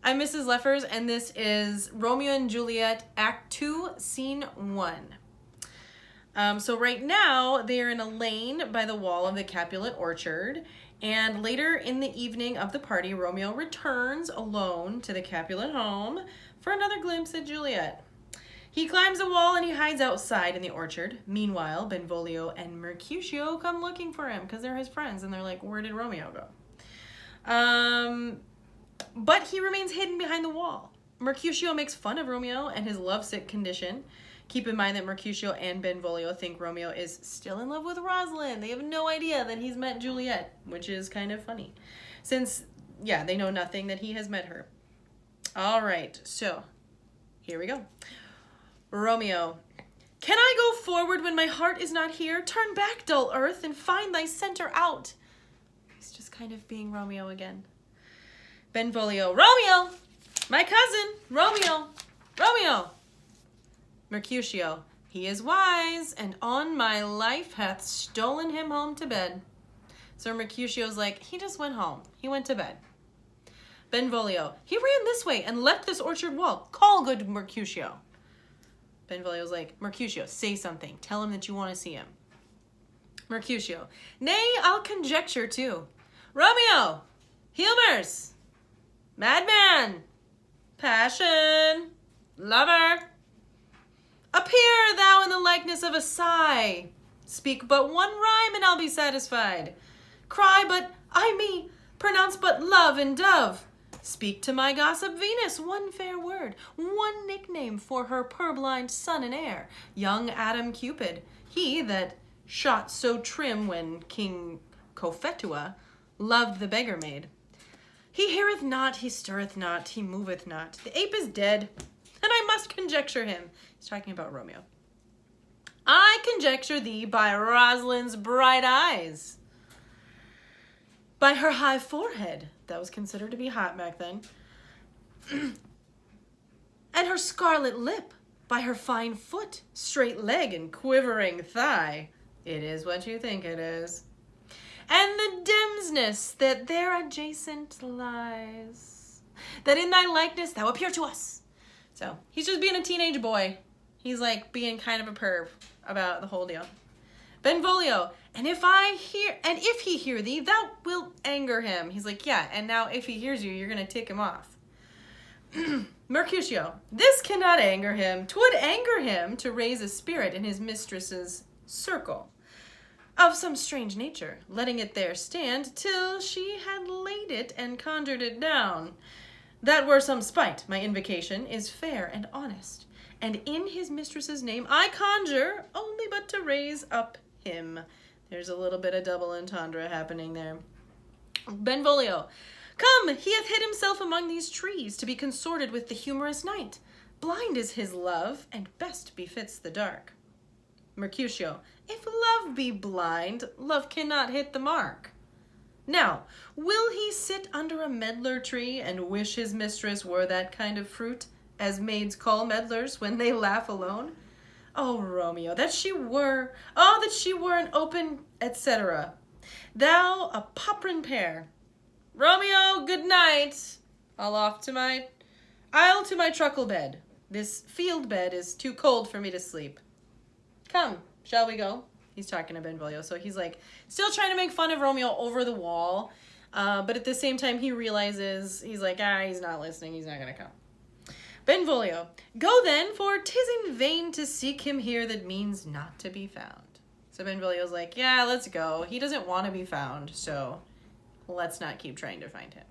I'm Mrs. Leffers, and this is Romeo and Juliet, Act 2, Scene 1. So right now, they're in a lane by the wall of the Capulet orchard, and later in the evening of the party, Romeo returns alone to the Capulet home for another glimpse at Juliet. He climbs the wall and he hides outside in the orchard. Meanwhile, Benvolio and Mercutio come looking for him because they're his friends, and they're like, where did Romeo go? But he remains hidden behind the wall. Mercutio makes fun of Romeo and his lovesick condition. Keep in mind that Mercutio and Benvolio think Romeo is still in love with Rosalind. They have no idea that he's met Juliet, which is kind of funny. Since, yeah, they know nothing that he has met her. All right, so here we go. Romeo. Can I go forward when my heart is not here? Turn back, dull earth, and find thy center out. He's just kind of being Romeo again. Benvolio. Romeo! My cousin! Romeo! Romeo! Mercutio. He is wise, and on my life hath stolen him home to bed. So Mercutio's like, he just went home. He went to bed. Benvolio. He ran this way and left this orchard wall. Call good Mercutio. Benvolio's like, Mercutio, say something. Tell him that you want to see him. Mercutio. Nay, I'll conjecture too. Romeo! Humors! Madman! Passion! Lover! Appear thou in the likeness of a sigh. Speak but one rhyme and I'll be satisfied. Cry but I me, pronounce but love and dove. Speak to my gossip Venus one fair word, one nickname for her purblind son and heir, young Adam Cupid, he that shot so trim when King Cophetua loved the beggar maid. He heareth not, he stirreth not, he moveth not. The ape is dead, and I must conjecture him. He's talking about Romeo. I conjecture thee by Rosalind's bright eyes, by her high forehead, that was considered to be hot back then, and her scarlet lip, by her fine foot, straight leg, and quivering thigh. It is what you think it is. And the dimsness that there adjacent lies, that in thy likeness thou appear to us. So he's just being a teenage boy. He's like being kind of a perv about the whole deal. Benvolio, and if he hear thee, thou wilt anger him. He's like, yeah, and now if he hears you, you're gonna tick him off. Mercutio, this cannot anger him. 'Twould anger him to raise a spirit in his mistress's circle of some strange nature, letting it there stand till she had laid it and conjured it down. That were some spite. My invocation is fair and honest, and in his mistress's name I conjure only but to raise up him. There's a little bit of double entendre happening there. Benvolio, come, he hath hid himself among these trees to be consorted with the humorous night. Blind is his love, and best befits the dark. Mercutio, if love be blind, love cannot hit the mark. Now, will he sit under a medlar tree and wish his mistress were that kind of fruit, as maids call medlars when they laugh alone? Oh, Romeo, that she were an open, etc. Thou a poprin pear. Romeo, good night. I'll to my truckle bed. This field bed is too cold for me to sleep. Come, shall we go? He's talking to Benvolio. So he's like still trying to make fun of Romeo over the wall. But at the same time, he realizes, he's like, he's not listening. He's not going to come. Benvolio, go then, for 'tis in vain to seek him here that means not to be found. So Benvolio's like, yeah, let's go. He doesn't want to be found, so let's not keep trying to find him.